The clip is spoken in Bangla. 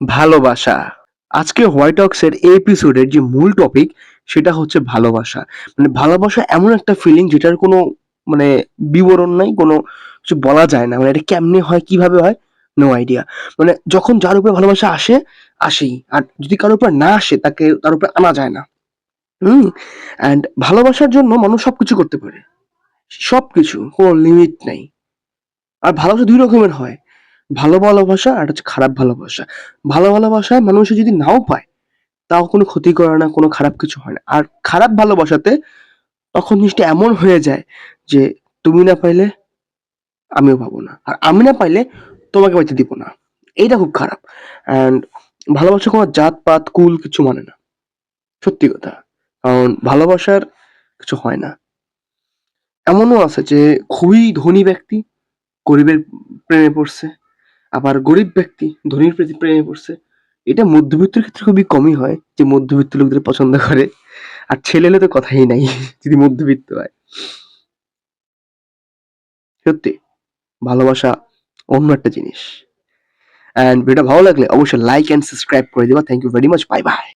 ভালোবাসা। আজকে হোয়াইট টক্সের এই এপিসোডের যে মূল টপিক সেটা হচ্ছে ভালোবাসা। মানে ভালোবাসা এমন একটা ফিলিং যেটার কোনো মানে বিবরণ নাই, কোনো কিছু বলা যায় না। মানে এটা কেমনে হয়, কিভাবে হয়? No idea. মানে যখন যার উপরে ভালোবাসা আসে, আসেই। আর যদি কারো উপর না আসে তাকে তার উপরে আনা যায় না। হুম? অ্যান্ড ভালোবাসার জন্য মানুষ সবকিছু করতে পারে। সবকিছু। কোনো লিমিট নাই। আর ভালোবাসা ২ রকমের হয়। ভালো ভালোবাসা আর হচ্ছে খারাপ ভালোবাসা। ভালো ভালোবাসায় মানুষে যদি নাও পায়, তাও কোনো ক্ষতি করে না, কোনো খারাপ কিছু হয় না। আর খারাপ ভালোবাসাতে তখন জিনিসটা এমন হয়ে যায় যে, তুমি না পাইলে আমিও পাবো না। আর আমি না পাইলে তোমাকে পাইতে দিব না। এইটা খুব খারাপ। অ্যান্ড ভালোবাসা কোনো জাত-পাত, কুল কিছু মানে না। সত্যি কথা। কারণ ভালোবাসার কিছু হয় না। এমনও আছে যে খুবই ধনী ব্যক্তি গরিবের প্রেমে পড়ছে। আবার গরিব ব্যক্তি ধনীর প্রতি প্রেমে পড়ছে। এটা মধ্যবিত্তের ক্ষেত্রে খুবই কমই হয় যে মধ্যবিত্ত লোকদের পছন্দ করে। আর ছেলে হলে তো কথাই নাই যদি মধ্যবিত্ত হয়। সত্যি ভালোবাসা অন্য একটা জিনিস। অ্যান্ড ভিডিওটা ভালো লাগলে অবশ্যই লাইক অ্যান্ড সাবস্ক্রাইব করে দিবা। Thank you very much. Bye by.